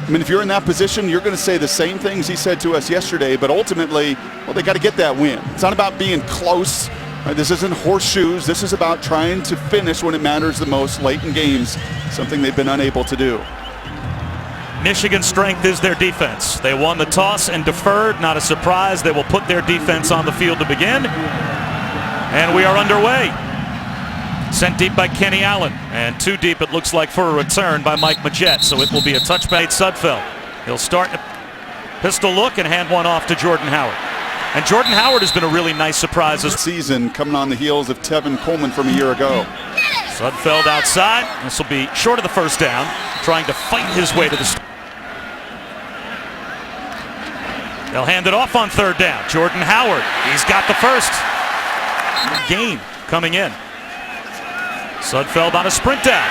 I mean, if you're in that position, you're going to say the same things he said to us yesterday, but ultimately, well, they got to get that win. It's not about being close. This isn't horseshoes. This is about trying to finish when it matters the most late in games, something they've been unable to do. Michigan's strength is their defense. They won the toss and deferred. Not a surprise. They will put their defense on the field to begin. And we are underway. Sent deep by Kenny Allen. And too deep, it looks like, for a return by Mike Majette. So it will be a touchback. Sudfeld. He'll start a pistol look and hand one off to Jordan Howard. And Jordan Howard has been a really nice surprise this season, coming on the heels of Tevin Coleman from a year ago. Sudfeld outside. This will be short of the first down, trying to fight his way to the start. They'll hand it off on third down. Jordan Howard, he's got the first. Gain coming in. Sudfeld on a sprint down.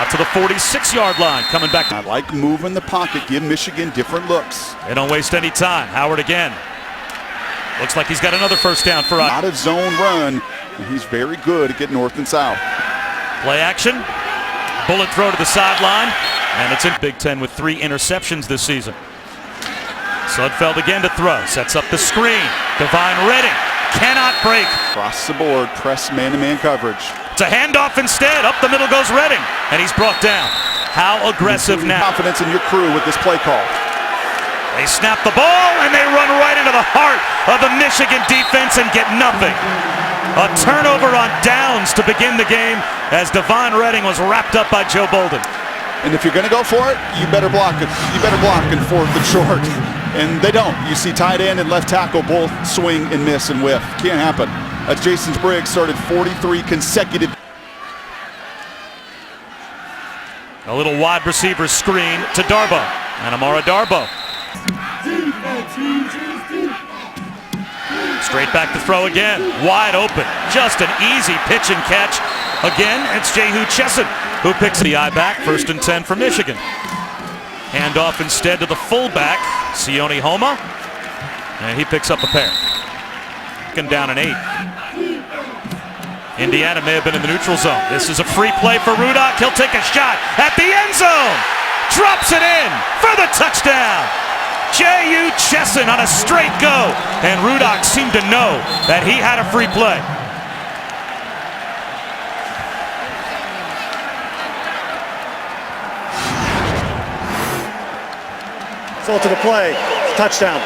Out to the 46-yard line, coming back. I like moving the pocket, give Michigan different looks. They don't waste any time. Howard again. Looks like he's got another first down for us. Out of zone run, and he's very good at getting north and south. Play action. Bullet throw to the sideline. And it's in Big Ten with 3 interceptions this season. Sudfeld again to throw. Sets up the screen. Divine Redding cannot break. Across the board, press man-to-man coverage. It's a handoff instead. Up the middle goes Redding. And he's brought down. How aggressive now. Confidence in your crew with this play call. They snap the ball and they run right into the heart of the Michigan defense and get nothing. A turnover on downs to begin the game as Divine Redding was wrapped up by Joe Bolden. And if you're going to go for it, you better block it. You better block in fourth and short. And they don't. You see tight end and left tackle both swing and miss and whiff. Can't happen. That's Jason Briggs, started 43 consecutive. A little wide receiver screen to Darboh. And Amara Darboh. Straight back to throw again. Wide open. Just an easy pitch and catch. Again, it's Jehu Chesson who picks the eye back. 1st and 10 for Michigan. Handoff instead to the fullback, Sione Homa. And he picks up a pair. Down an 8. Indiana may have been in the neutral zone. This is a free play for Rudock. He'll take a shot at the end zone. Drops it in for the touchdown. Jehu Chesson on a straight go. And Rudock seemed to know that he had a free play. Result of the play, touchdown.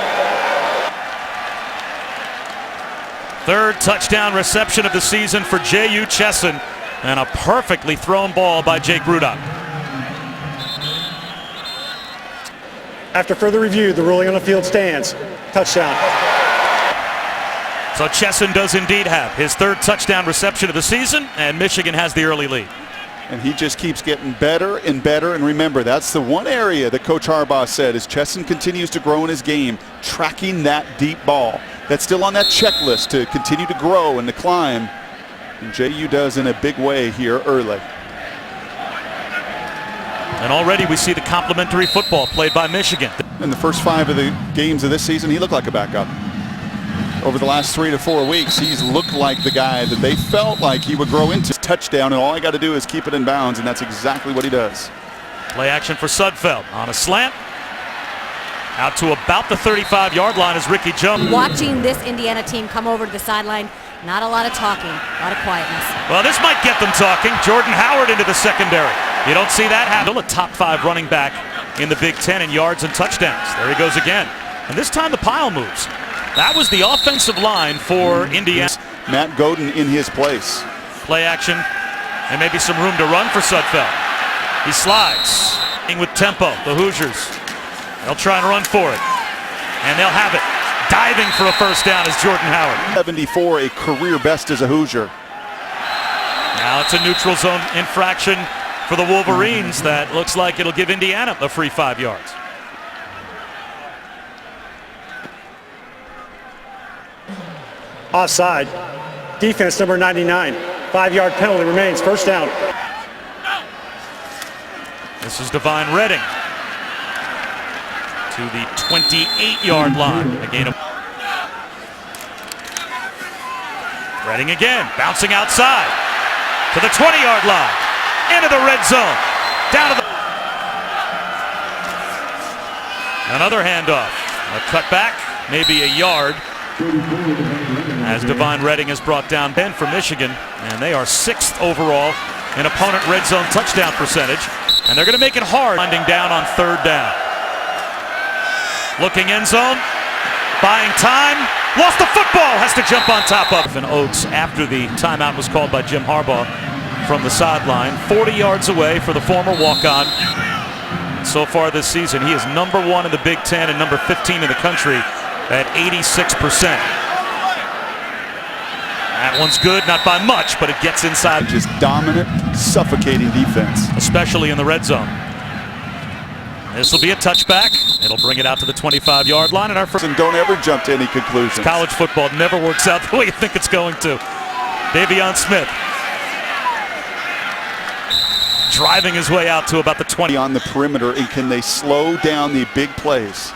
3rd touchdown reception of the season for Jehu Chesson. And a perfectly thrown ball by Jake Rudock. After further review, the ruling on the field stands. Touchdown. So Chesson does indeed have his 3rd touchdown reception of the season, and Michigan has the early lead. And he just keeps getting better and better. And remember, that's the one area that Coach Harbaugh said as Chesson continues to grow in his game, tracking that deep ball. That's still on that checklist to continue to grow and to climb. And JU does in a big way here early. And already we see the complimentary football played by Michigan. In the first 5 of the games of this season, he looked like a backup. Over the last 3 to 4 weeks, he's looked like the guy that they felt like he would grow into. Touchdown, and all I got to do is keep it in bounds, and that's exactly what he does. Play action for Sudfeld on a slant. Out to about the 35-yard line is Ricky Jones. Watching this Indiana team come over to the sideline, not a lot of talking, a lot of quietness. Well, this might get them talking. Jordan Howard into the secondary. You don't see that happen. Still a top 5 running back in the Big Ten in yards and touchdowns. There he goes again. And this time the pile moves. That was the offensive line for Indiana. Matt Godin in his place. Play action, and maybe some room to run for Sudfeld. He slides. With tempo, the Hoosiers. They'll try and run for it. And they'll have it. Diving for a first down is Jordan Howard. 74, a career best as a Hoosier. Now it's a neutral zone infraction for the Wolverines that looks like it'll give Indiana a free 5 yards. Offside. Defense number 99. 5-yard penalty remains. First down. This is Divine Redding to the 28-yard line. Again, Redding again, bouncing outside to the 20-yard line, into the red zone, down to the Another handoff. A cutback, maybe a yard. As Divine Redding has brought down Penn for Michigan, and they are 6th overall in opponent red zone touchdown percentage, and they're going to make it hard. Finding down on 3rd down. Looking end zone, buying time, lost the football, has to jump on top of. And Oaks, after the timeout was called by Jim Harbaugh from the sideline, 40 yards away for the former walk-on. So far this season, he is #1 in the Big Ten and number 15 in the country at 86%. That one's good, not by much, but it gets inside. Just dominant, suffocating defense. Especially in the red zone. This will be a touchback. It'll bring it out to the 25-yard line. And our first. And don't ever jump to any conclusions. College football never works out the way you think it's going to. Davion Smith driving his way out to about the 20. On the perimeter, and can they slow down the big plays?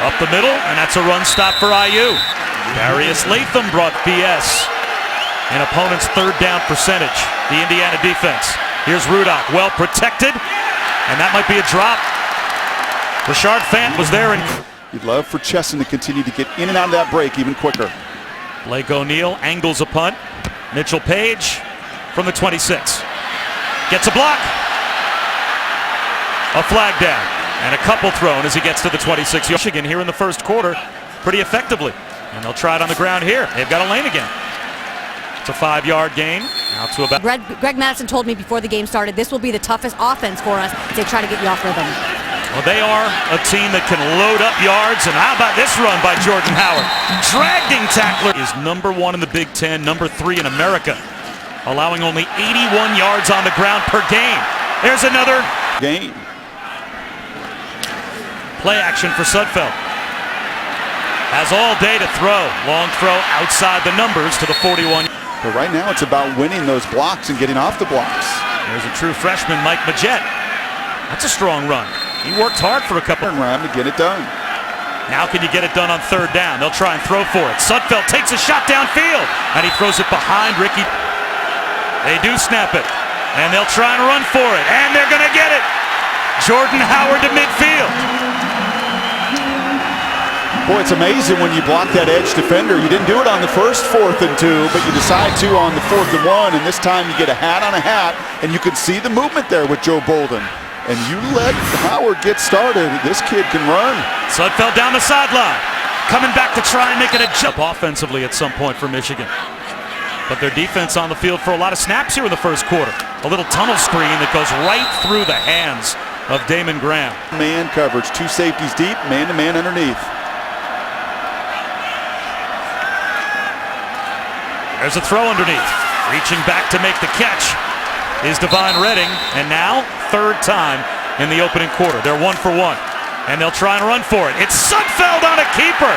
Up the middle, and that's a run stop for IU. Darius Latham brought BS. An opponent's 3rd down percentage. The Indiana defense. Here's Rudock, well protected, and that might be a drop. Rashard Fant was there. And You'd love for Chesson to continue to get in and out of that break even quicker. Blake O'Neal angles a punt. Mitchell Page from the 26. Gets a block. A flag down. And a couple thrown as he gets to the 26. Michigan here in the first quarter pretty effectively. And they'll try it on the ground here. They've got a lane again. It's a 5-yard gain. Out to about. Greg Madison told me before the game started, this will be the toughest offense for us to try to get you off rhythm. Well, they are a team that can load up yards. And how about this run by Jordan Howard? Dragging tackler is #1 in the Big Ten, #3 in America, allowing only 81 yards on the ground per game. There's another game. Play action for Sudfeld. Has all day to throw. Long throw outside the numbers to the 41. But right now it's about winning those blocks and getting off the blocks. There's a true freshman, Mike Majette. That's a strong run. He worked hard for a couple. Around to get it done. Now can you get it done on 3rd down? They'll try and throw for it. Sudfeld takes a shot downfield, and he throws it behind Ricky. They do snap it, and they'll try and run for it, and they're going to get it. Jordan Howard to midfield. Boy, it's amazing when you block that edge defender. You didn't do it on the first 4th and 2, but you decide to on the 4th and 1, and this time you get a hat on a hat, and you can see the movement there with Joe Bolden. And you let Howard get started. This kid can run. Sudfeld down the sideline. Coming back to try and make it a jump offensively at some point for Michigan. But their defense on the field for a lot of snaps here in the first quarter. A little tunnel screen that goes right through the hands of Damon Graham. Man coverage, 2 safeties deep, man-to-man underneath. There's a throw underneath. Reaching back to make the catch is Divine Redding, and now 3rd time in the opening quarter. They're 1 for 1, and they'll try and run for it. It's Sudfeld on a keeper.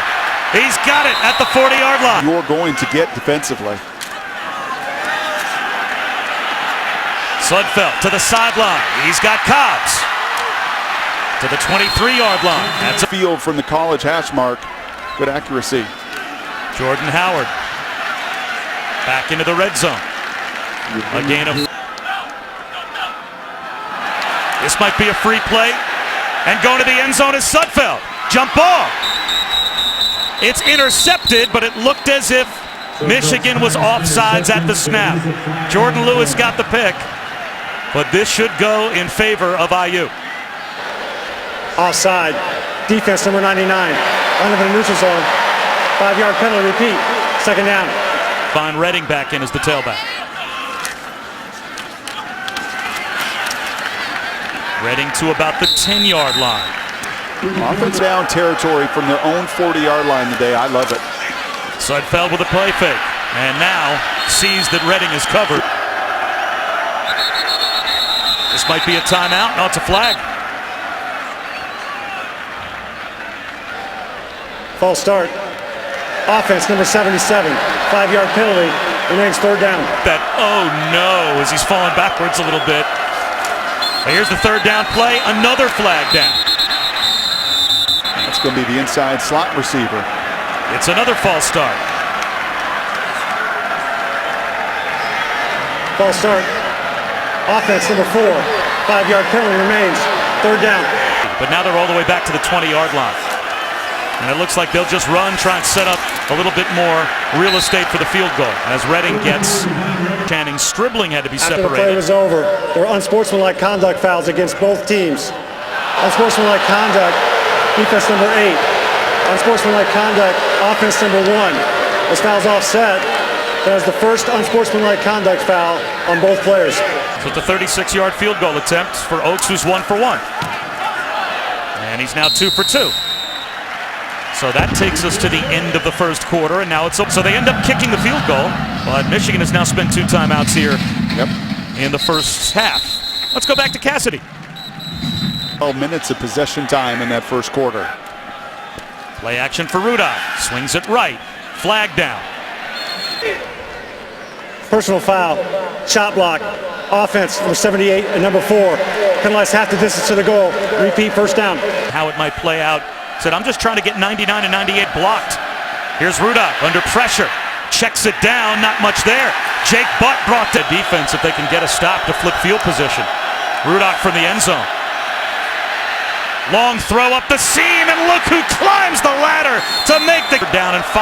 He's got it at the 40-yard line. You're going to get defensively. Sudfeld to the sideline. He's got Cobbs to the 23-yard line. That's a field from the college hash mark. Good accuracy. Jordan Howard back into the red zone. A gain of. This might be a free play. And going to the end zone is Sudfeld. Jump ball. It's intercepted, but it looked as if Michigan was offsides at the snap. Jordan Lewis got the pick, but this should go in favor of IU. Offside. Defense number 99. Line of the neutral zone. 5-yard penalty. Repeat. 2nd down. Divine Redding back in as the tailback. Redding to about the 10-yard line. Offense down territory from their own 40-yard line today. I love it. Sudfeld with a play fake, and now sees that Redding is covered. This might be a timeout. No, it's a flag. False start. Offense number 77. 5-yard penalty. Remains 3rd down. That, oh no, as he's falling backwards a little bit. Here's the 3rd down play. Another flag down. That's going to be the inside slot receiver. It's another false start. False start. Offense number 4. 5-yard penalty remains. 3rd down. but now they're all the way back to the 20-yard line. And it looks like they'll just run, try and set up a little bit more real estate for the field goal. As Redding gets Channing Stribling had to be After separated. the play was over, there were unsportsmanlike conduct fouls against both teams. Unsportsmanlike conduct, defense number 8. Unsportsmanlike conduct, offense number 1. This foul's offset. That is the first unsportsmanlike conduct foul on both players. So it's a 36-yard field goal attempt for Oaks, who's 1 for 1. And he's now 2 for 2. So that takes us to the end of the first quarter, and now it's so they end up kicking the field goal, but Michigan has now spent 2 timeouts here in the first half. Let's go back to Cassidy. 12 minutes of possession time in that first quarter. Play action for Rudolph. Swings it right. Flag down. Personal foul, shot block, offense number 78 and number 4. Penalized half the distance to the goal. Repeat, first down. How it might play out. Said, I'm just trying to get 99 and 98 blocked. Here's Rudolph under pressure. Checks it down, not much there. Jake Butt brought the defense if they can get a stop to flip field position. Rudolph from the end zone. Long throw up the seam, and look who climbs the ladder to make the down and 5.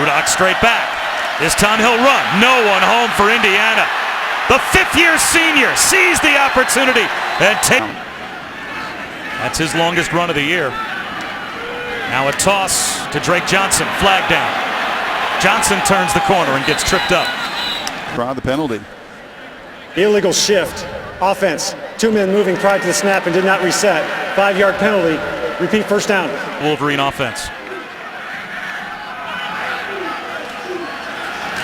Rudolph straight back. This time he'll run. No one home for Indiana. The 5th-year senior sees the opportunity and takes. That's his longest run of the year. Now a toss to Drake Johnson. Flag down. Johnson turns the corner and gets tripped up. Draw the penalty. Illegal shift. Offense. 2 men moving prior to the snap and did not reset. 5-yard penalty. Repeat, first down. Wolverine offense.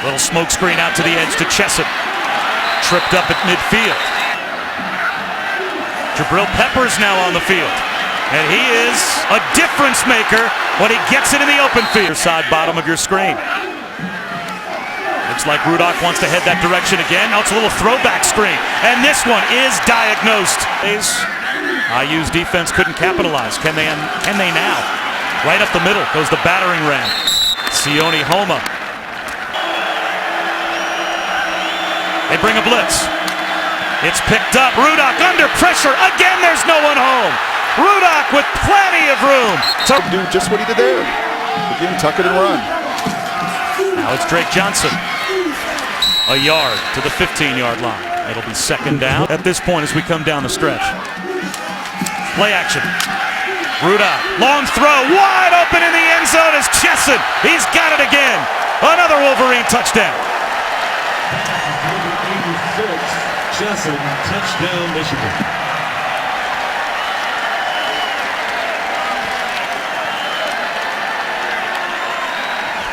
Little smoke screen out to the edge to Chesson. Tripped up at midfield. Jabril Peppers now on the field. And he is a difference maker when he gets it in the open field. Side bottom of your screen. Looks like Rudolph wants to head that direction again. Now it's a little throwback screen. And this one is diagnosed. IU's defense couldn't capitalize. Can they now? Right up the middle goes the battering ram. Sione Homa. They bring a blitz. It's picked up. Rudolph under pressure. Again, there's no one home. Rudolph with plenty of room to Do just what he did there. Again, tuck it and run. Now it's Drake Johnson. A yard to the 15-yard line. It'll be second down at this point as we come down the stretch. Play action. Rudolph, long throw, wide open in the end zone is Chesson. He's got it again. Another Wolverine touchdown. Chesson, touchdown, Michigan.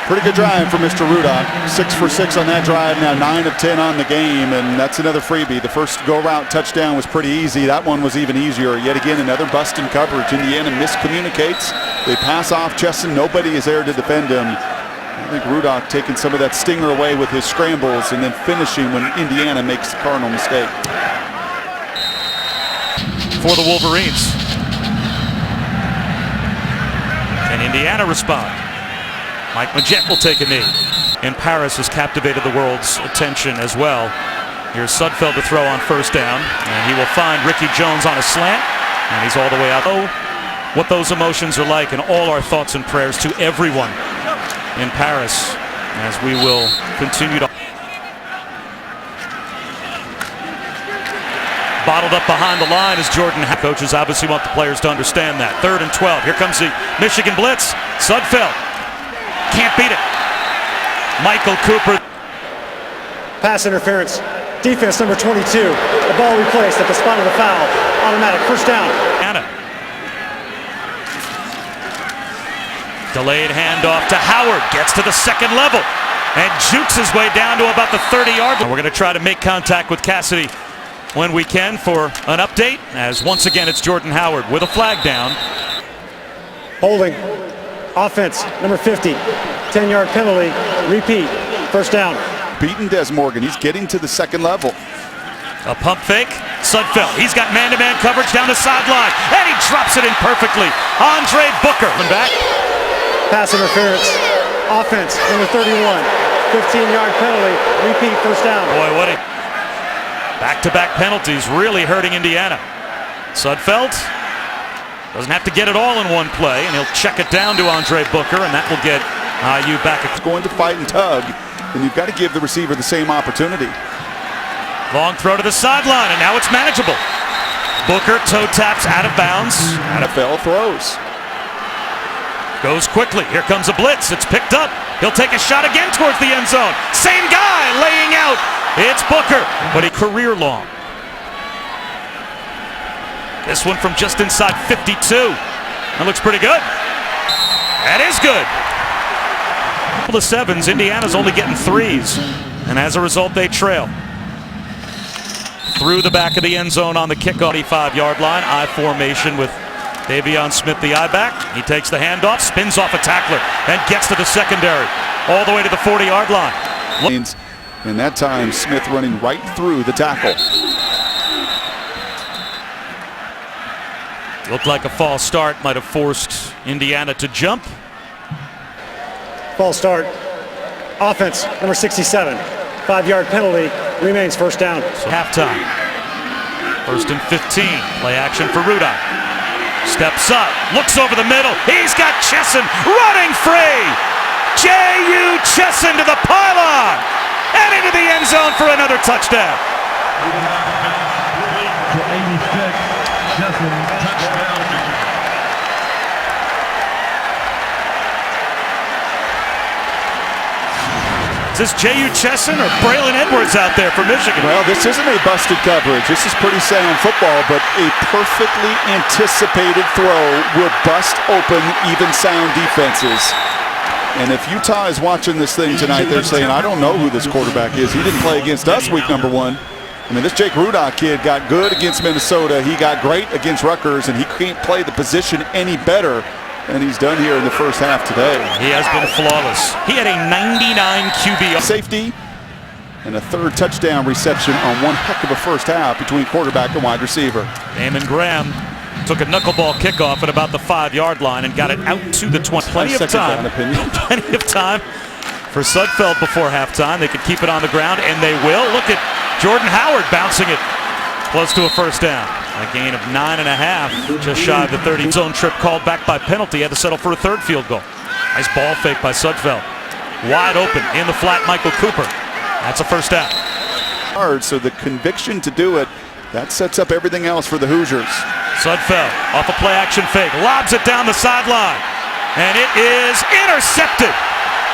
Pretty good drive for Mr. Rudolph. 6 for 6 on that drive. Now 9 of 10 on the game, and that's another freebie. The first go-route touchdown was pretty easy. That one was even easier. Yet again, another bust in coverage. Indiana miscommunicates. They pass off Chesson. Nobody is there to defend him. I think Rudolph taking some of that stinger away with his scrambles and then finishing when Indiana makes the cardinal mistake. For the Wolverines. And Indiana respond. Mike Majette will take a knee. And Paris has captivated the world's attention as well. Here's Sudfeld to throw on first down. And he will find Ricky Jones on a slant. And he's all the way out. Oh, what those emotions are like, and all our thoughts and prayers to everyone in Paris as we will continue to. Bottled up behind the line is Jordan. Coaches obviously want the players to understand that. 3rd and 12. Here comes the Michigan blitz. Sudfeld. Can't beat it. Michael Cooper. Pass interference. Defense number 22. The ball replaced at the spot of the foul. Automatic first down. Anna. Delayed handoff to Howard. Gets to the second level and jukes his way down to about the 30-yard line. We're going to try to make contact with Cassidy when we can for an update, as once again it's Jordan Howard with a flag down. Holding. Offense number 50. 10-yard penalty. Repeat. First down. Beaten Des Morgan. He's getting to the second level. A pump fake. Sudfeld. He's got man-to-man coverage down the sideline, and he drops it in perfectly. Andre Booker. And back. Pass interference. Offense number 31. 15-yard penalty. Repeat, first down. Boy, what a Back-to-back penalties really hurting Indiana. Sudfeld doesn't have to get it all in one play, and he'll check it down to Andre Booker, and that will get IU back. It's going to fight and tug, and you've got to give the receiver the same opportunity. Long throw to the sideline, and now it's manageable. Booker toe taps out of bounds. NFL throws. Goes quickly. Here comes a blitz. It's picked up. He'll take a shot again towards the end zone. Same guy laying out. It's Booker, but a career long. This one from just inside 52. That looks pretty good. That is good. Couple of sevens. Indiana's only getting threes, and as a result, they trail. Through the back of the end zone on the kickoff, 45-yard line. I formation with Davion Smith, the I-back. He takes the handoff, spins off a tackler, and gets to the secondary, all the way to the 40-yard line. And that time, Smith running right through the tackle. Looked like a false start might have forced Indiana to jump. False start. Offense, number 67. 5-yard penalty. Remains first down. So halftime. 1st and 15. Play action for Rudolph. Steps up, looks over the middle. He's got Chesson running free. J.U. Chesson to the pylon and into the end zone for another touchdown. To 86, Chesson, touchdown. Is this J.U. Chesson or Braylon Edwards out there for Michigan? Well, this isn't a busted coverage. This is pretty sound football, but a perfectly anticipated throw will bust open even sound defenses. And if Utah is watching this thing tonight, they're saying, I don't know who this quarterback is. He didn't play against us week number 1. I mean, this Jake Rudolph kid got good against Minnesota. He got great against Rutgers, and he can't play the position any better than he's done here in the first half today. He has been flawless. He had a 99 QB. Safety and a 3rd touchdown reception on one heck of a first half between quarterback and wide receiver. Damon Graham took a knuckleball kickoff at about the 5-yard line and got it out to the 20. Plenty of time. Plenty of time for Sudfeld before halftime. They could keep it on the ground, and they will. Look at Jordan Howard bouncing it close to a first down. A gain of 9.5, just shy of the 30. Zone trip called back by penalty. Had to settle for a 3rd field goal. Nice ball fake by Sudfeld. Wide open in the flat, Michael Cooper. That's a first down. Hard, so the conviction to do it, that sets up everything else for the Hoosiers. Sudfeld off a play action fake, lobs it down the sideline, and it is intercepted.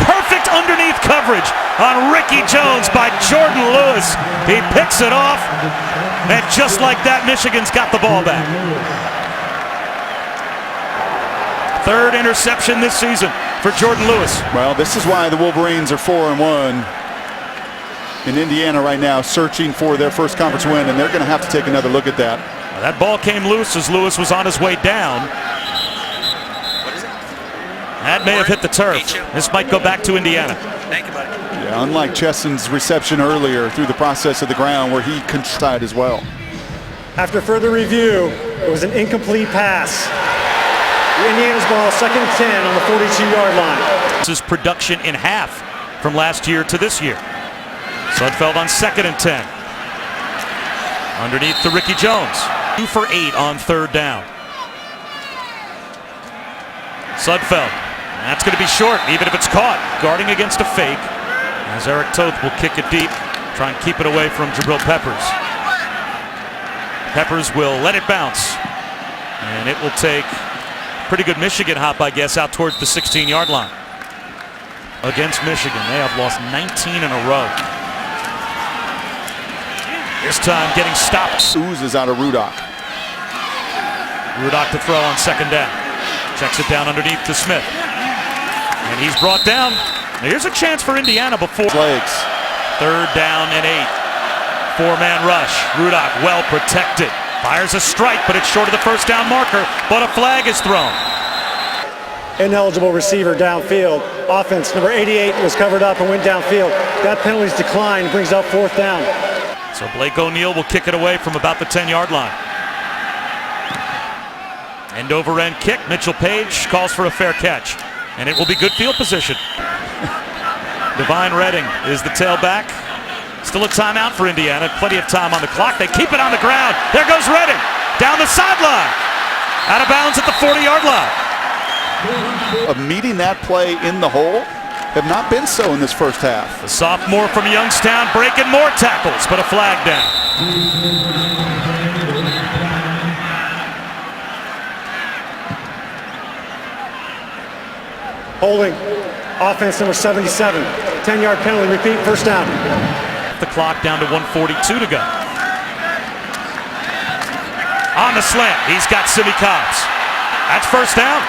Perfect underneath coverage on Ricky Jones by Jordan Lewis. He picks it off, and just like that, Michigan's got the ball back. 3rd interception this season for Jordan Lewis. Well, this is why the Wolverines are 4-1 in Indiana right now, searching for their first conference win, and they're going to have to take another look at that. Well, that ball came loose as Lewis was on his way down. That may have hit the turf. This might go back to Indiana. Thank you, buddy. Yeah, unlike Chesson's reception earlier through the process of the ground where he contrived as well. After further review, it was an incomplete pass. Indiana's ball, 2nd and 10 on the 42-yard line. This is production in half from last year to this year. Sudfeld on 2nd and 10. Underneath to Ricky Jones. 2 for 8 on 3rd down. Sudfeld. That's going to be short, even if it's caught. Guarding against a fake. As Eric Toth will kick it deep. Try and keep it away from Jabril Peppers. Peppers will let it bounce. And it will take pretty good Michigan hop, I guess, out towards the 16-yard line. Against Michigan, they have lost 19 in a row. This time getting stopped. Oozes out of Rudolph. Rudolph to throw on 2nd down. Checks it down underneath to Smith. And he's brought down. Now here's a chance for Indiana before. Legs. 3rd down and 8. 4-man rush. Rudolph well protected. Fires a strike, but it's short of the first down marker. But a flag is thrown. Ineligible receiver downfield. Offense, number 88 was covered up and went downfield. That penalty's declined, brings up 4th down. So Blake O'Neal will kick it away from about the 10-yard line. End over end kick. Mitchell Page calls for a fair catch. And it will be good field position. Divine Redding is the tailback. Still a timeout for Indiana. Plenty of time on the clock. They keep it on the ground. There goes Redding. Down the sideline. Out of bounds at the 40-yard line. Of meeting that play in the hole have not been so in this first half. The sophomore from Youngstown breaking more tackles, but a flag down. Holding. Offense number 77. 10-yard penalty. Repeat. First down. The clock down to 1:42 to go. On the slant, he's got Simi Cobbs. That's first down.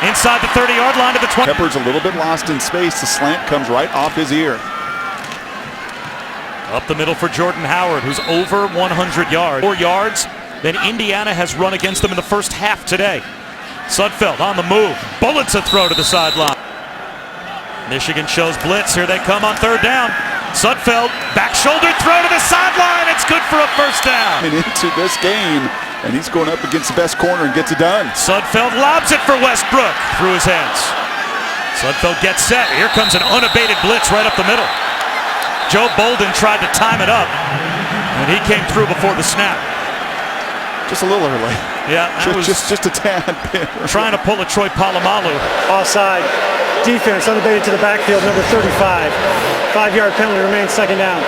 Inside the 30-yard line to the 20. Pepper's a little bit lost in space. The slant comes right off his ear. Up the middle for Jordan Howard, who's over 100 yards. More yards than Indiana has run against them in the first half today. Sudfeld on the move. Bullets a throw to the sideline. Michigan shows blitz. Here they come on third down. Sudfeld, back shoulder throw to the sideline. It's good for a first down. And into this game, and he's going up against the best corner and gets it done. Sudfeld lobs it for Westbrook through his hands. Sudfeld gets set. Here comes an unabated blitz right up the middle. Joe Bolden tried to time it up, and he came through before the snap. Just a little early. Yeah, just a tad bit. Trying to pull a Troy Polamalu. Offside. Defense unabated to the backfield, number 35. 5-yard penalty remains, second down.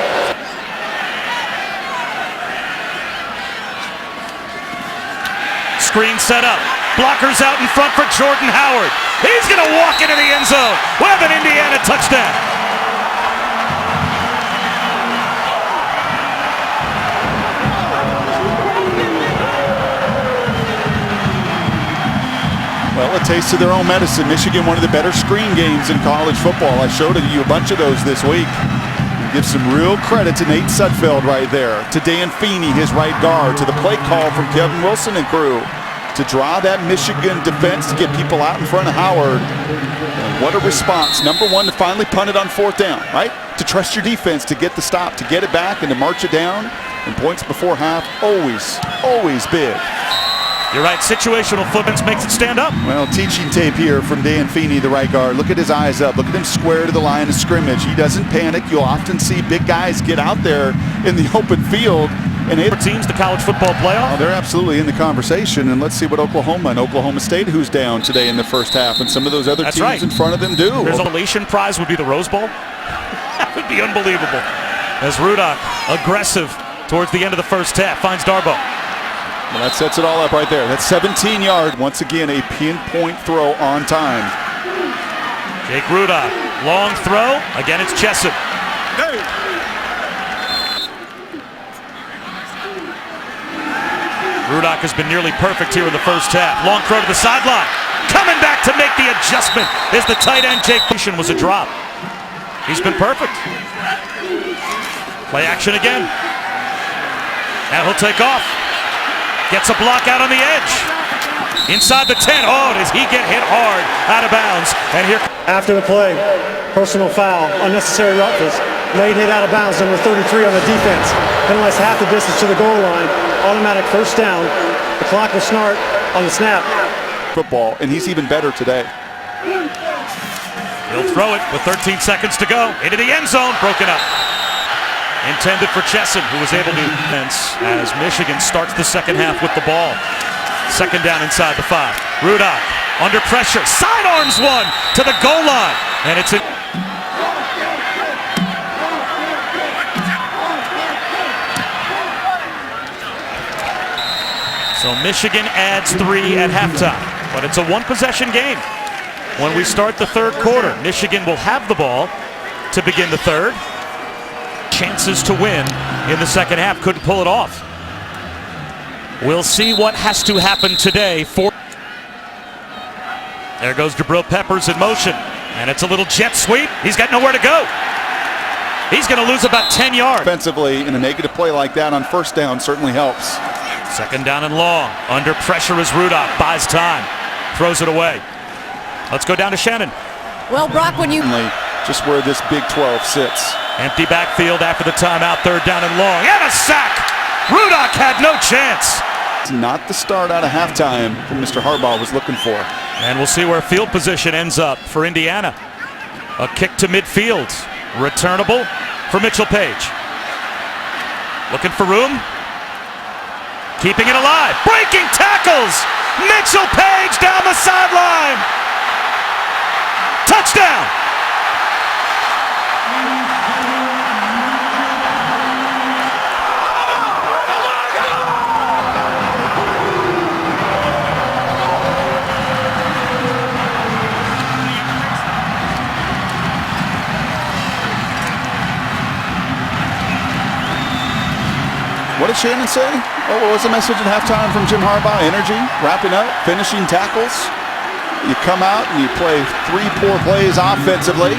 Screen set up. Blockers out in front for Jordan Howard. He's going to walk into the end zone with an Indiana touchdown. Well, a taste of their own medicine. Michigan, one of the better screen games in college football. I showed you a bunch of those this week. Give some real credit to Nate Sudfeld right there. To Dan Feeney, his right guard. To the play call from Kevin Wilson and crew. To draw that Michigan defense to get people out in front of Howard. And what a response. Number one, to finally punt it on fourth down, right? To trust your defense to get the stop, to get it back and to march it down. And points before half, always big. You're right, situational football makes it stand up. Well, teaching tape here from Dan Feeney, the right guard. Look at his eyes up. Look at him square to the line of scrimmage. He doesn't panic. You'll often see big guys get out there in the open field. And teams, the college football playoff. Oh, they're absolutely in the conversation. And let's see what Oklahoma and Oklahoma State, who's down today in the first half, and some of those other teams in front of them do. There's a elation prize would be the Rose Bowl. That would be unbelievable. As Rudock, aggressive towards the end of the first half, finds Darboh. Well, that sets it all up right there. That's 17-yard. Once again, a pinpoint throw on time. Jake Rudock, long throw. Again, it's Chesson. Hey. Rudock has been nearly perfect here in the first half. Long throw to the sideline. Coming back to make the adjustment is the tight end, Jake. Was a drop. He's been perfect. Play action again. Now he'll take off. Gets a block out on the edge. Inside the 10. Oh, does he get hit hard out of bounds? And here. After the play, personal foul, unnecessary roughness. Late hit out of bounds, number 33 on the defense. Penalized half the distance to the goal line. Automatic first down. The clock will start on the snap. Football, and he's even better today. He'll throw it with 13 seconds to go. Into the end zone, broken up. Intended for Chesson, who was able to defense as Michigan starts the second half with the ball. Second down inside the 5. Rudock under pressure, sidearms one to the goal line, and it's a. So Michigan adds 3 at halftime, but it's a one-possession game. When we start the third quarter, Michigan will have the ball to begin the third. Chances to win in the second half, couldn't pull it off. We'll see what has to happen today. There goes Jabril Peppers in motion, and it's a little jet sweep. He's got nowhere to go. He's going to lose about 10 yards. Offensively, in a negative play like that on first down certainly helps. Second down and long. Under pressure as Rudock buys time, throws it away. Let's go down to Shannon. Well, Brock, when you just where this Big 12 sits. Empty backfield after the timeout, third down and long, and a sack! Rudock had no chance. It's not the start out of halftime that Mr. Harbaugh was looking for. And we'll see where field position ends up for Indiana. A kick to midfield, returnable for Mitchell Page. Looking for room. Keeping it alive. Breaking tackles. Mitchell Page down the sideline. Touchdown. What did Shannon say? Oh, what was the message at halftime from Jim Harbaugh? Energy, wrapping up, finishing tackles. You come out and you play 3 poor plays offensively,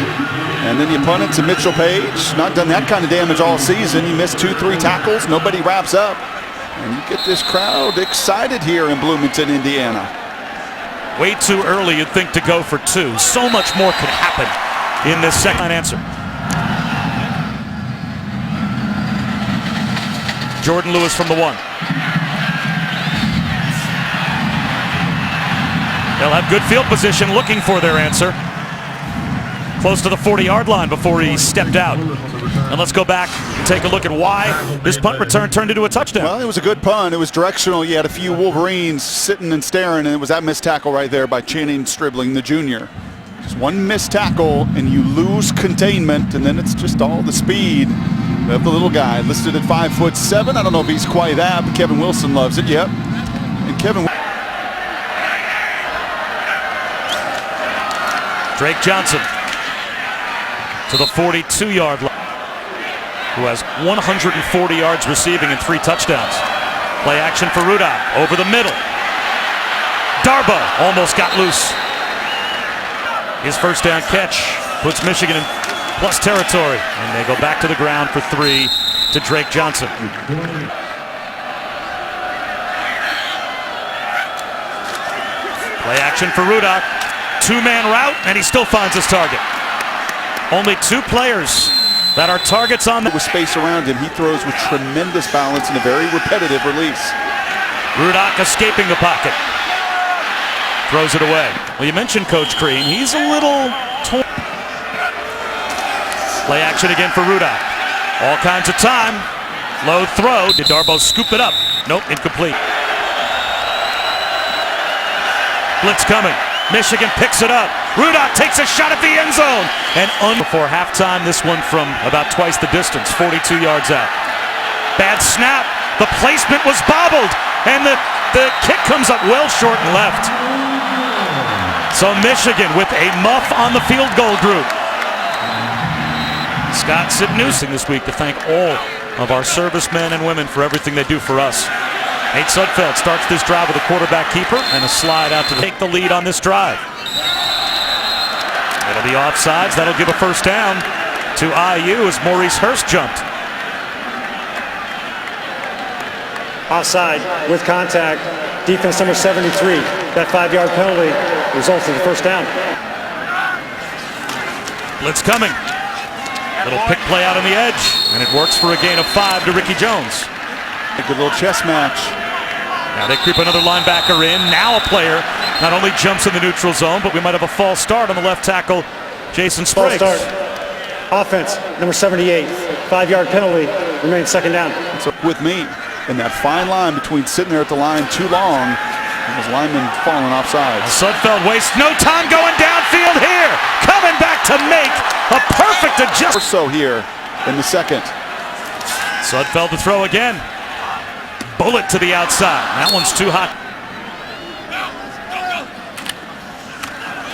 and then you punt it to Mitchell Page. Not done that kind of damage all season. You missed 2-3 tackles. Nobody wraps up. And you get this crowd excited here in Bloomington, Indiana. Way too early, you'd think, to go for 2. So much more could happen in this second answer. Jordan Lewis from the 1. They'll have good field position looking for their answer. Close to the 40-yard line before he stepped out. And let's go back and take a look at why this punt return turned into a touchdown. Well, it was a good punt. It was directional. You had a few Wolverines sitting and staring, and it was that missed tackle right there by Channing Stribling, the junior. Just one missed tackle, and you lose containment, and then it's just all the speed of the little guy, listed at 5'7". I don't know if he's quite that, but Kevin Wilson loves it. Yep. And Kevin. Drake Johnson to the 42-yard line, who has 140 yards receiving and 3 touchdowns. Play action for Rudolph over the middle. Darboh almost got loose. His first down catch puts Michigan in plus territory, and they go back to the ground for 3 to Drake Johnson. Play action for Rudolph. 2-man route, and he still finds his target. Only 2 players that are targets on that. With space around him, he throws with tremendous balance and a very repetitive release. Rudolph escaping the pocket. Throws it away. Well, you mentioned Coach Crean. He's a little torn. Play action again for Rudolph. All kinds of time. Low throw. Did Darboh scoop it up? Nope, incomplete. Blitz coming. Michigan picks it up. Rudolph takes a shot at the end zone. And before halftime, this one from about twice the distance, 42 yards out. Bad snap. The placement was bobbled. And the kick comes up well short and left. So Michigan with a muff on the field goal group. Scott Sitnusing this week to thank all of our servicemen and women for everything they do for us. Nate Sudfeld starts this drive with a quarterback keeper and a slide out to take the lead on this drive. It'll be offsides. That'll give a first down to IU as Maurice Hurst jumped. Offside with contact. Defense number 73. That 5-yard penalty results in the first down. Blitz coming. Little pick play out on the edge, and it works for a gain of 5 to Ricky Jones. A good little chess match. Now they creep another linebacker in. Now a player not only jumps in the neutral zone, but we might have a false start on the left tackle, Jason Spriggs. False start. Offense, number 78. 5-yard penalty, remains second down. So with me, in that fine line between sitting there at the line too long and his lineman falling offside. Sudfeld wastes no time going downfield here. Coming back to make a perfect adjustment. Or so here in the second. Sudfeld to throw again. Bullet to the outside. That one's too hot.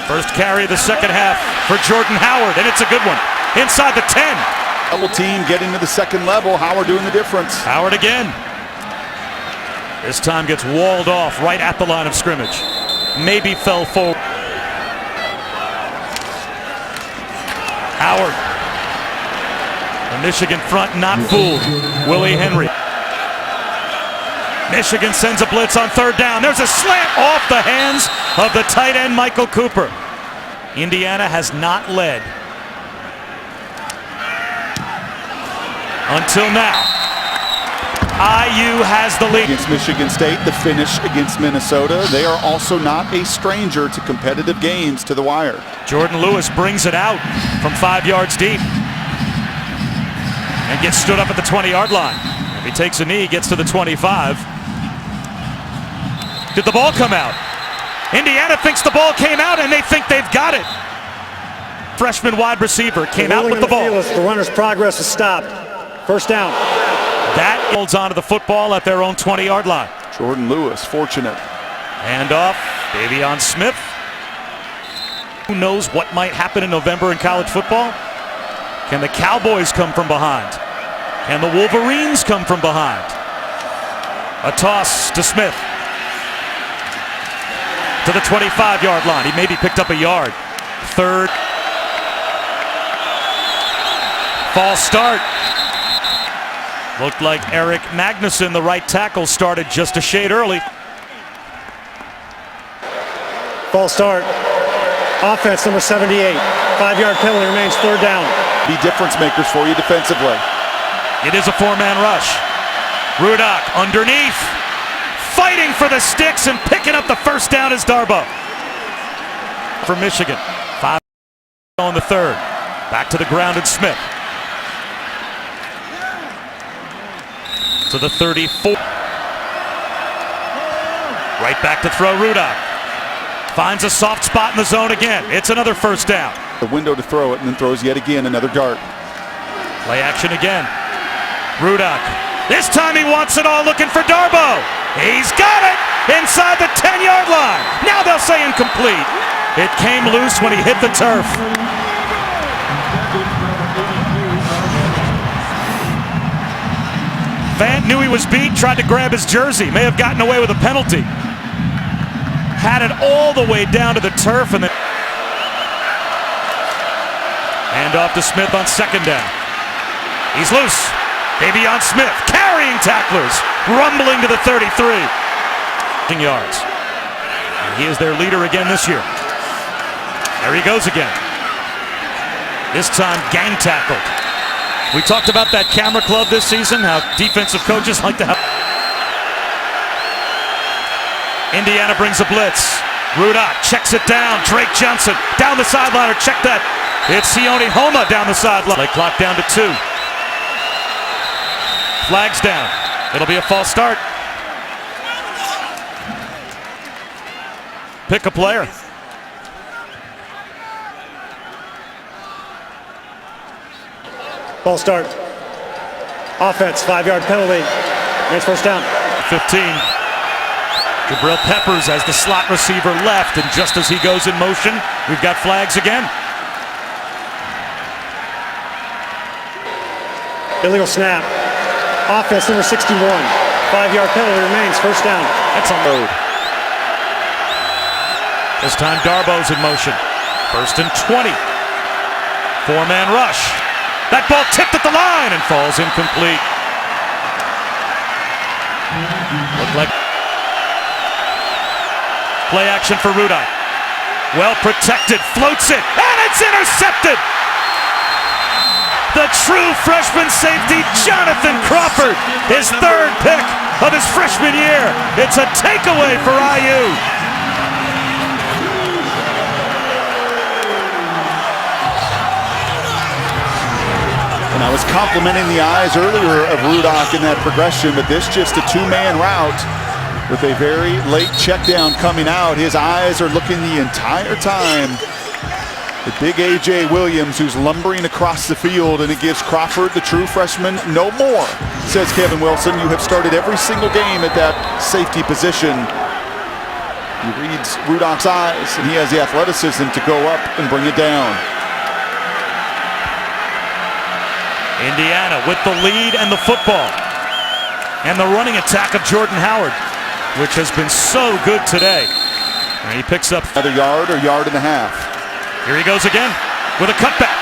First carry of the second half for Jordan Howard, and it's a good one. Inside the 10. Double team getting to the second level. Howard doing the difference. Howard again. This time gets walled off right at the line of scrimmage. Maybe fell forward. Howard. The Michigan front not fooled. Willie Henry. Michigan sends a blitz on third down. There's a slant off the hands of the tight end Michael Cooper. Indiana has not led until now. IU has the lead. Against Michigan State, the finish against Minnesota. They are also not a stranger to competitive games to the wire. Jordan Lewis brings it out from 5 yards deep and gets stood up at the 20-yard line. If he takes a knee, gets to the 25. Did the ball come out? Indiana thinks the ball came out, and they think they've got it. Freshman wide receiver came out with the ball. The runner's progress is stopped. First down. That holds onto the football at their own 20-yard line. Jordan Lewis, fortunate. Hand off, Davion Smith. Who knows what might happen in November in college football? Can the Cowboys come from behind? Can the Wolverines come from behind? A toss to Smith. To the 25-yard line. He maybe picked up a yard. Third. False start. Looked like Eric Magnuson, the right tackle, started just a shade early. False start. Offense number 78. 5-yard penalty remains. Third down. Be difference makers for you defensively. It is a four-man rush. Rudock underneath. Fighting for the sticks and picking up the first down is Harbaugh. For Michigan. 5 on the third. Back to the ground and Smith. To the 34. Right back to throw Rudock. Finds a soft spot in the zone again. It's another first down. The window to throw it and then throws yet again another dart. Play action again. Rudock. This time he wants it all, looking for Harbaugh. He's got it inside the 10-yard line. Now they'll say incomplete. It came loose when he hit the turf. Fant knew he was beat, tried to grab his jersey, may have gotten away with a penalty. Had it all the way down to the turf and then hand off to Smith on second down. He's loose. Davion Smith carrying tacklers, rumbling to the 33. Yards. And he is their leader again this year. There he goes again. This time gang tackled. We talked about that camera club this season, how defensive coaches like to have. Indiana brings a blitz. Rudock checks it down. Drake Johnson down the sideline, or check that. It's Sione Homa down the sideline. Play clock down to 2. Flags down. It'll be a false start. Pick a player. False start. Offense, 5-yard penalty. Next first down. 15. Jabril Peppers as the slot receiver left, and just as he goes in motion, we've got flags again. Illegal snap. Offense number 61. 5-yard penalty remains. First down. That's on road. This time Darbaugh's in motion. First and 20. 4-man rush. That ball tipped at the line and falls incomplete. Looked like play action for Rudock. Well protected, floats it, and it's intercepted. The true freshman safety, Jonathan Crawford, his third pick of his freshman year. It's a takeaway for IU. And I was complimenting the eyes earlier of Rudock in that progression, but this just a two-man route with a very late check down coming out. His eyes are looking the entire time at big A.J. Williams, who's lumbering across the field, and it gives Crawford, the true freshman, no more. Says Kevin Wilson, you have started every single game at that safety position. He reads Rudock's eyes, and he has the athleticism to go up and bring it down. Indiana with the lead and the football. And the running attack of Jordan Howard, which has been so good today. And he picks up another yard or yard and a half. Here he goes again with a cutback.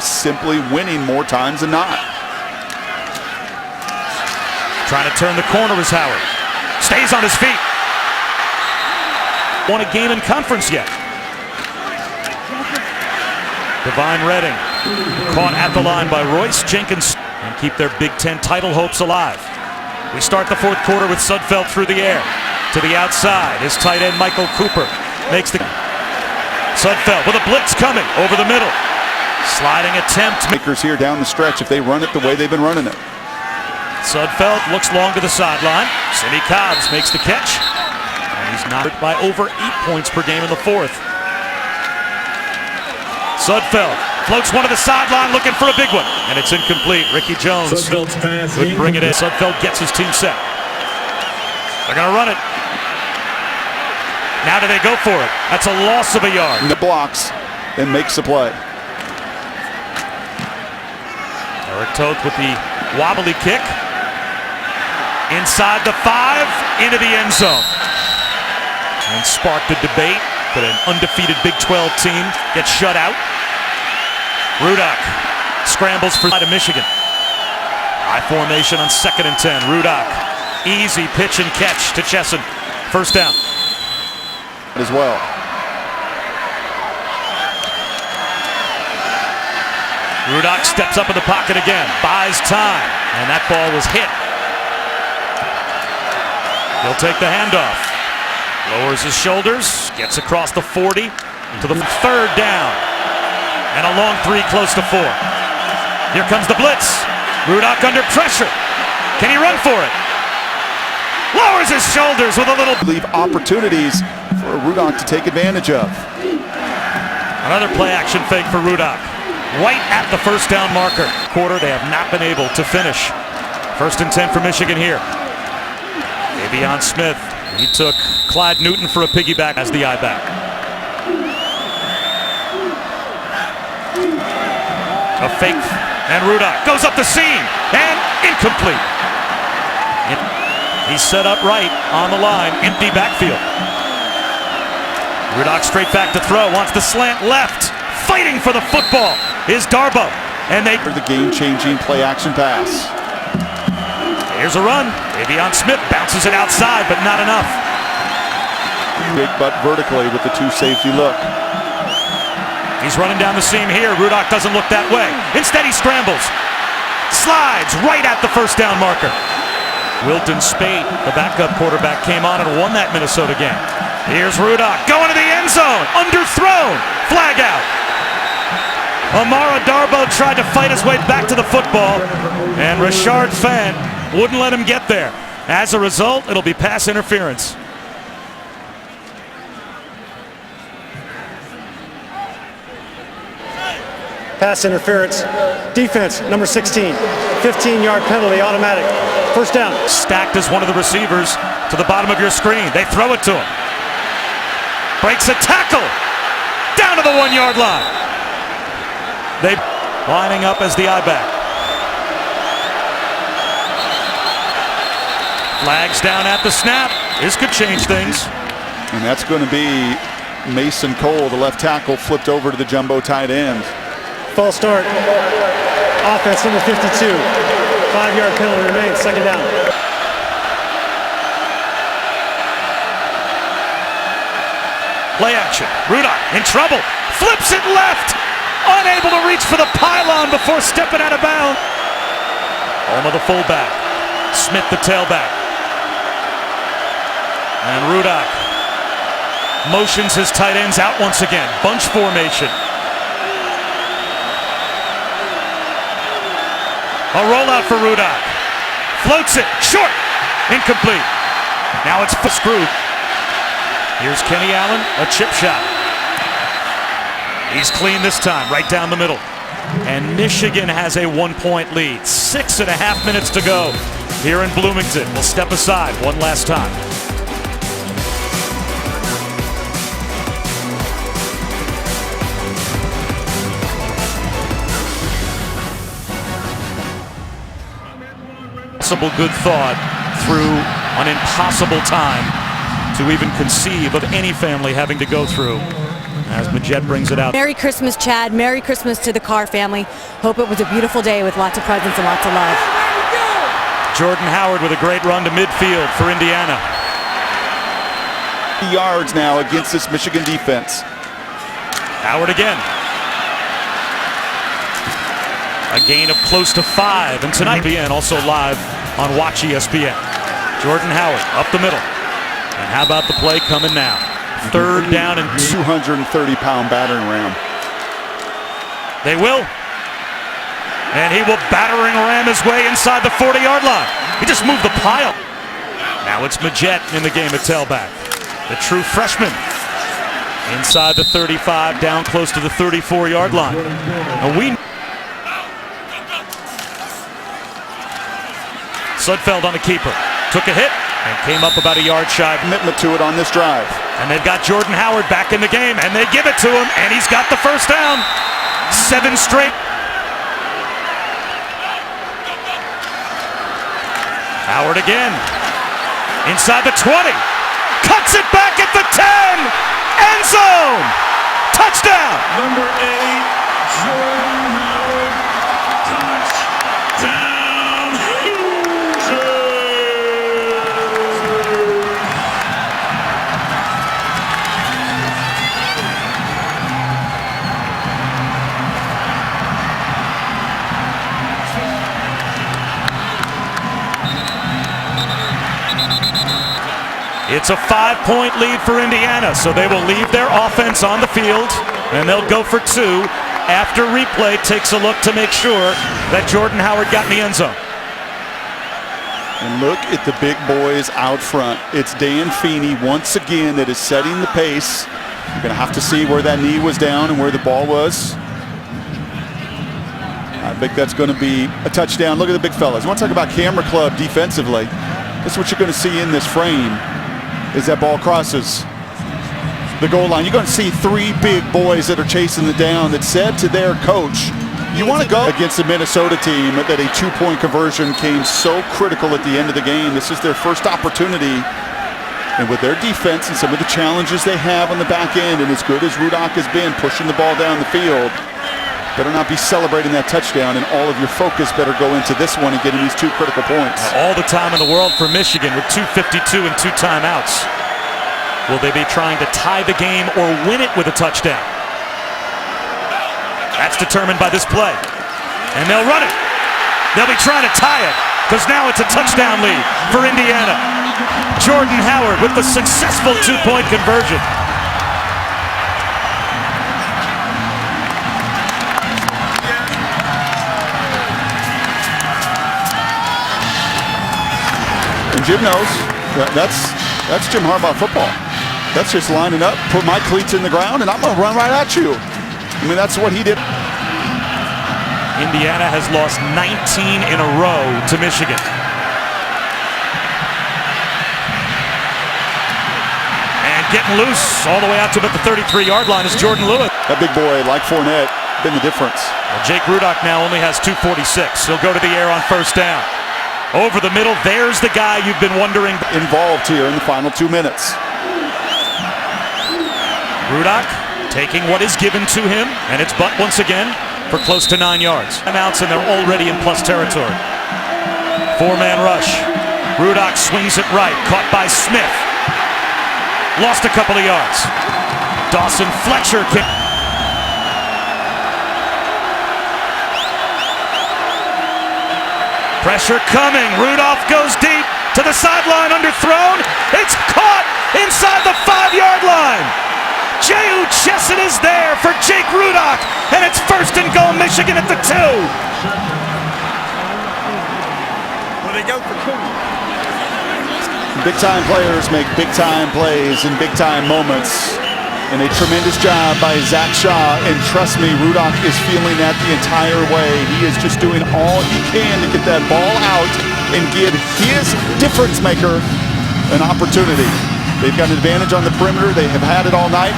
Simply winning more times than not. Trying to turn the corner is Howard. Stays on his feet. Won a game in conference yet. Divine Redding caught at the line by Royce Jenkins and keep their Big Ten title hopes alive. We start the fourth quarter with Sudfeld through the air. To the outside, his tight end Michael Cooper makes the... Sudfeld with a blitz coming over the middle. Sliding attempt. Makers here down the stretch if they run it the way they've been running it. Sudfeld looks long to the sideline. Sidney Cobbs makes the catch. And he's knocked by over 8 points per game in the fourth. Sudfeld floats one to the sideline looking for a big one. And it's incomplete. Ricky Jones couldn't bring it in. Sudfeld gets his team set. They're going to run it. Now do they go for it? That's a loss of a yard. The blocks and makes the play. Eric Toth with the wobbly kick. Inside the 5, into the end zone. And sparked a debate, but an undefeated Big 12 team gets shut out. Rudock scrambles for to Michigan. High formation on 2nd and 10. Rudock, easy pitch and catch to Chesson. First down. As well. Rudock steps up in the pocket again, buys time, and that ball was hit. He'll take the handoff. Lowers his shoulders, gets across the 40 to the 3rd down. And a long 3 close to 4. Here comes the blitz. Rudock under pressure. Can he run for it? Lowers his shoulders with a little... Leave opportunities for Rudock to take advantage of. Another play action fake for Rudock. Right at the first down marker. Quarter, they have not been able to finish. 1st and 10 for Michigan here. Davion Smith, he took Clyde Newton for a piggyback as the I-back. A fake, and Rudock goes up the seam, and incomplete. He's set up right on the line, empty backfield. Rudock straight back to throw, wants the slant left. Fighting for the football is Darboh, and they... For the game-changing play-action pass. Here's a run. Davion Smith bounces it outside, but not enough. Big butt vertically with the 2 safety look. He's running down the seam here. Rudock doesn't look that way. Instead, he scrambles. Slides right at the first down marker. Wilton Spate, the backup quarterback, came on and won that Minnesota game. Here's Rudock going to the end zone. Underthrown. Flag out. Amara Darboh tried to fight his way back to the football, and Rashard Fenn wouldn't let him get there. As a result, it'll be pass interference. Pass interference. Defense, number 16. 15-yard penalty, automatic. First down. Stacked as one of the receivers to the bottom of your screen. They throw it to him. Breaks a tackle. Down to the 1-yard line. They lining up as the I-back. Flags down at the snap. This could change things. And that's going to be Mason Cole, the left tackle, flipped over to the jumbo tight end. False start. Offense number 52. 5-yard penalty remains. Second down. Play action. Rudock in trouble. Flips it left. Unable to reach for the pylon before stepping out of bounds. Home of the fullback. Smith the tailback. And Rudock motions his tight ends out once again. Bunch formation. A rollout for Rudock. Floats it. Short. Incomplete. Now it's screwed. Here's Kenny Allen. A chip shot. He's clean this time. Right down the middle. And Michigan has a 1-point lead. 6.5 minutes to go here in Bloomington. We'll step aside one last time. Good thought through an impossible time to even conceive of any family having to go through, as Majette brings it out. Merry Christmas, Chad. Merry Christmas to the Carr family. Hope it was a beautiful day with lots of presents and lots of love. Jordan Howard with a great run to midfield for Indiana. Yards now against this Michigan defense. Howard again. A gain of close to 5, and tonight ESPN also live on Watch ESPN. Jordan Howard up the middle. And how about the play coming now? 3rd down and 230-pound battering ram. They will. And he will battering ram his way inside the 40-yard line. He just moved the pile. Now it's Majette in the game at tailback. The true freshman. Inside the 35, down close to the 34-yard line. Sudfeld on the keeper. Took a hit and came up about a yard shy. Commitment to it on this drive. And they've got Jordan Howard back in the game, and they give it to him, and he's got the first down. 7 straight. Howard again. Inside the 20. Cuts it back at the 10. End zone. Touchdown. Number 8, Jordan Howard. Touchdown. It's a 5-point lead for Indiana, so they will leave their offense on the field, and they'll go for 2 after replay takes a look to make sure that Jordan Howard got in the end zone. And look at the big boys out front. It's Dan Feeney once again that is setting the pace. You're going to have to see where that knee was down and where the ball was. I think that's going to be a touchdown. Look at the big fellas. You want to talk about camera club defensively? That's what you're going to see in this frame. As that ball crosses the goal line, you're going to see 3 big boys that are chasing it down that said to their coach, you want to go against the Minnesota team that a 2-point conversion came so critical at the end of the game. This is their first opportunity. And with their defense and some of the challenges they have on the back end, and as good as Rudock has been pushing the ball down the field, better not be celebrating that touchdown, and all of your focus better go into this one and getting these 2 critical points. All the time in the world for Michigan with 2:52 and 2 timeouts. Will they be trying to tie the game or win it with a touchdown? That's determined by this play. And they'll run it. They'll be trying to tie it because now it's a touchdown lead for Indiana. Jordan Howard with the successful 2-point conversion. Jim knows that's Jim Harbaugh football. That's just lining up, put my cleats in the ground, and I'm going to run right at you. I mean, that's what he did. Indiana has lost 19 in a row to Michigan. And getting loose all the way out to about the 33-yard line is Jordan Lewis. That big boy, like Fournette, been the difference. Well, Jake Rudock now only has 246. He'll go to the air on first down. Over the middle, there's the guy you've been wondering. Involved here in the final 2 minutes. Rudock taking what is given to him, and it's Butt once again for close to 9 yards. Timeouts, and they're already in plus territory. 4-man rush. Rudock swings it right, caught by Smith. Lost a couple of yards. Dawson Fletcher kick. Pressure coming. Rudolph goes deep to the sideline, underthrown. It's caught inside the 5-yard line. J.U. Chesson is there for Jake Rudock, and it's 1st and goal, Michigan at the 2. Well, they go for 2. Big-time players make big-time plays in big-time moments. And a tremendous job by Zach Shaw, and trust me, Rudock is feeling that the entire way. He is just doing all he can to get that ball out and give his difference maker an opportunity. They've got an advantage on the perimeter. They have had it all night.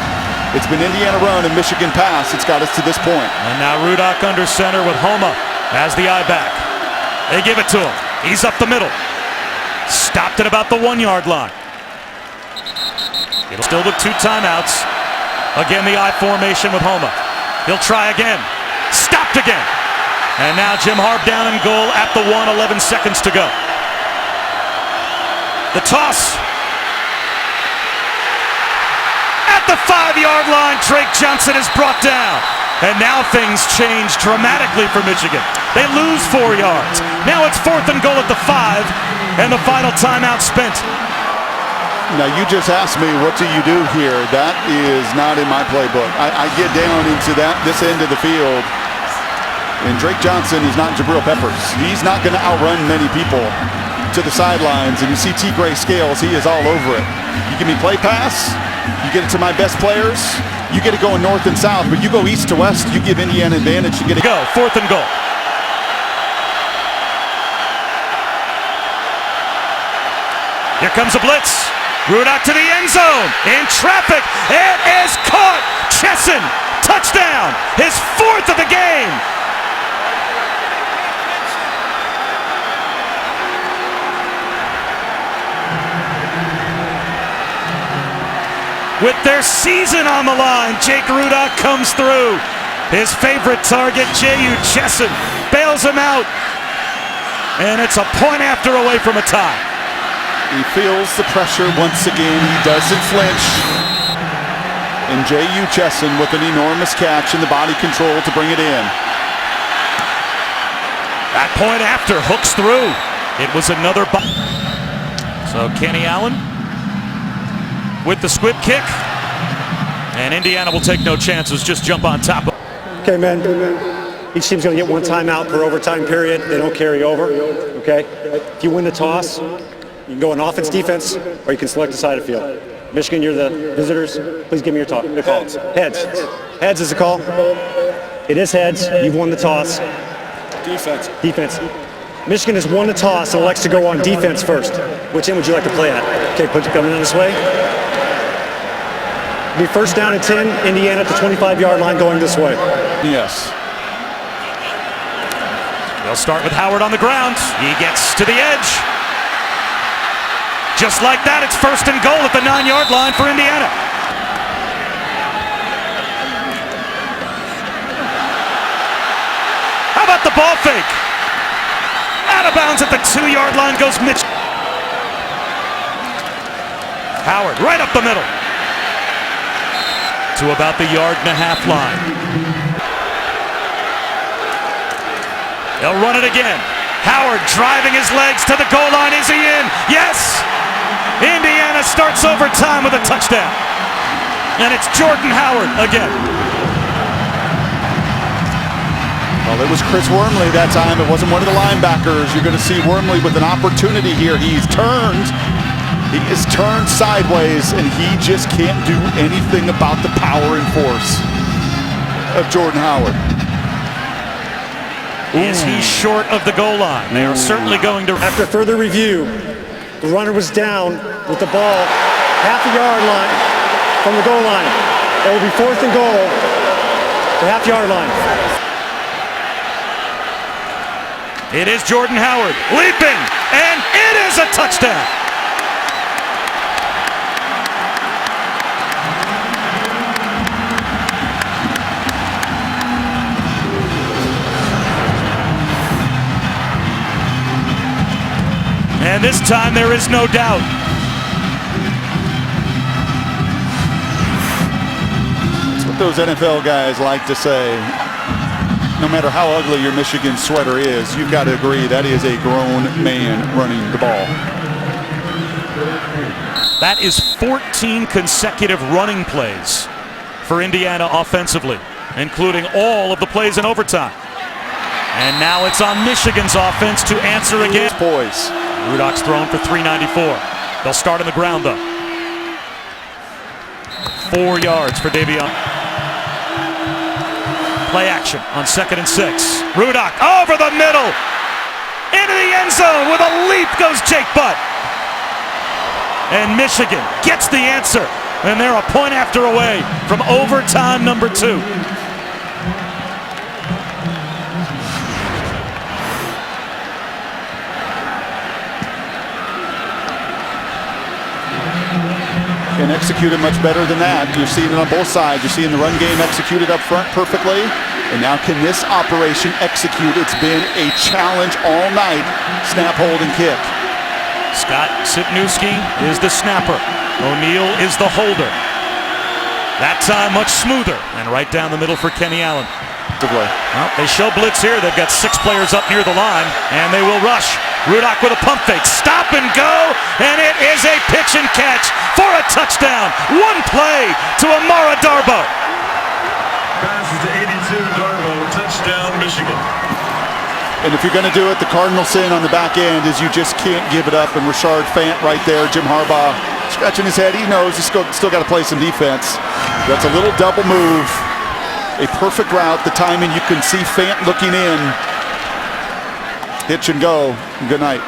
It's been Indiana run and Michigan pass. It's got us to this point. And now Rudock under center with Homa as the eye back. They give it to him. He's up the middle. Stopped at about the 1-yard line. It'll still with 2 timeouts. Again, the I formation with Homa. He'll try again. Stopped again. And now Jim Harbaugh down in goal at the 1, 11 seconds to go. The toss. At the 5-yard line, Drake Johnson is brought down. And now things change dramatically for Michigan. They lose 4 yards. Now it's 4th and goal at the 5, and the final timeout spent. Now, you just asked me, what do you do here? That is not in my playbook. I get down into this end of the field, And Drake Johnson is not Jabril Peppers. He's not going to outrun many people to the sidelines. And you see T. Gray Scales, he is all over it. You give me play pass, you get it to my best players, you get it going north and south, but you go east to west, you give Indiana advantage to get it. Go, 4th and goal. Here comes a blitz. Rudock to the end zone. In traffic. It is caught. Chesson. Touchdown. His 4th of the game. With their season on the line, Jake Rudock comes through. His favorite target, J.U. Chesson, bails him out. And it's a point after away from a tie. He feels the pressure once again. He doesn't flinch. And J.U. Chesson with an enormous catch and the body control to bring it in. That point after hooks through. It was another. So Kenny Allen with the squib kick. And Indiana will take no chances. Just jump on top. Okay, man. Each team's going to get one timeout per overtime period. They don't carry over. Okay? If you win the toss, you can go on offense, defense, or you can select the side of the field. Michigan, you're the visitors. Please give me your call. Heads. Heads is the call. It is heads. You've won the toss. Defense. Michigan has won the toss and elects to go on defense first. Which end would you like to play at? Okay, put it coming in this way. It'll be first down and 10. Indiana at the 25-yard line going this way. Yes. They'll start with Howard on the ground. He gets to the edge. Just like that, it's 1st and goal at the 9-yard line for Indiana. How about the ball fake? Out of bounds at the 2-yard line goes Mitch. Howard right up the middle. To about the 1.5-yard line. They'll run it again. Howard driving his legs to the goal line. Is he in? Yes! Indiana starts overtime with a touchdown. And it's Jordan Howard again. Well, it was Chris Wormley that time. It wasn't one of the linebackers. You're going to see Wormley with an opportunity here. He is turned sideways, and he just can't do anything about the power and force of Jordan Howard. Is he short of the goal line? They are certainly going to. After further review, the runner was down with the ball half a yard line from the goal line. It will be 4th and goal, the half-yard line. It is Jordan Howard leaping, and it is a touchdown. And this time there is no doubt. That's what those NFL guys like to say. No matter how ugly your Michigan sweater is, you've got to agree that is a grown man running the ball. That is 14 consecutive running plays for Indiana offensively, including all of the plays in overtime. And now it's on Michigan's offense to answer again. Poise. Rudock's thrown for 394. They'll start on the ground though. 4 yards for Davion. Play action on 2nd and 6. Rudock over the middle. Into the end zone with a leap goes Jake Butt. And Michigan gets the answer. And they're a point after away from overtime number 2. And executed much better than that. You're seeing it on both sides. You're seeing the run game executed up front perfectly. And now can this operation execute? It's been a challenge all night. Snap, hold, and kick. Scott Sipniewski is the snapper. O'Neal is the holder. That time much smoother. And right down the middle for Kenny Allen. Good play. Well, they show blitz here. They've got 6 players up near the line. And they will rush. Rudock with a pump fake. Stop and go. And it is a pitch and catch for a touchdown. One play to Amara Darboh. Passes to 82, Darboh, touchdown, Michigan. And if you're going to do it, the cardinal sin on the back end is you just can't give it up. And Rashard Fant right there, Jim Harbaugh scratching his head. He knows he's still got to play some defense. That's a little double move. A perfect route. The timing, you can see Fant looking in. Hitch and go. Good night.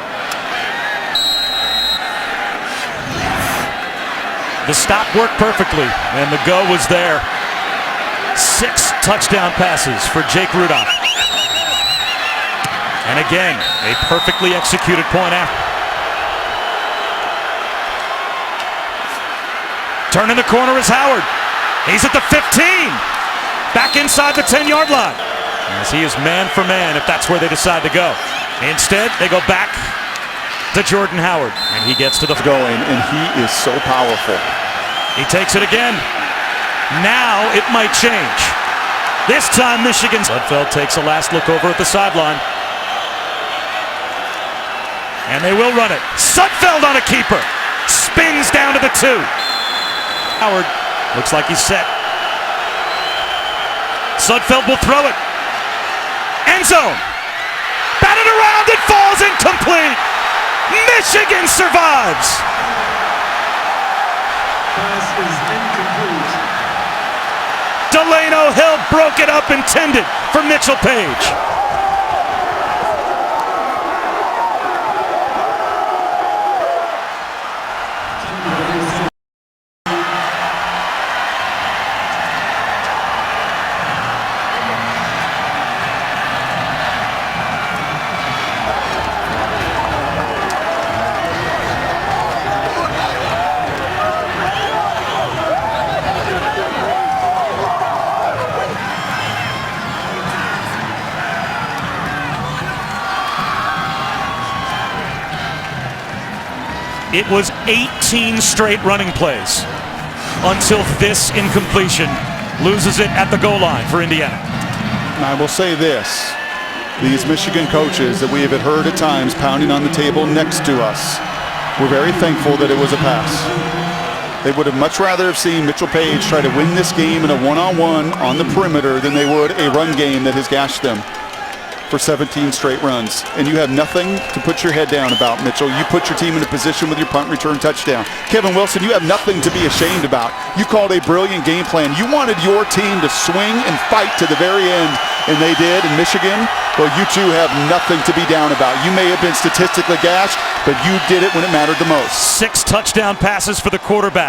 The stop worked perfectly, and the go was there. 6 touchdown passes for Jake Rudolph. And again, a perfectly executed point after. Turning the corner is Howard. He's at the 15. Back inside the 10-yard line. As he is man for man if that's where they decide to go. Instead, they go back to Jordan Howard. And he gets to the going, and he is so powerful. He takes it again. Now it might change. This time Michigan. Sudfeld takes a last look over at the sideline. And they will run it. Sudfeld on a keeper. Spins down to the 2. Howard looks like he's set. Sudfeld will throw it. End zone. Batted around. It falls incomplete. Michigan survives. Pass is incomplete. Delano Hill broke it up, intended for Mitchell Page. It was 18 straight running plays until this incompletion loses it at the goal line for Indiana. And I will say this, these Michigan coaches that we have heard at times pounding on the table next to us, we're very thankful that it was a pass. They would have much rather have seen Mitchell Page try to win this game in a one-on-one on the perimeter than they would a run game that has gashed them for 17 straight runs. And you have nothing to put your head down about, Mitchell. You put your team in a position with your punt return touchdown. Kevin Wilson, you have nothing to be ashamed about. You called a brilliant game plan. You wanted your team to swing and fight to the very end, and they did in Michigan. Well, you two have nothing to be down about. You may have been statistically gashed, but you did it when it mattered the most. 6 touchdown passes for the quarterback.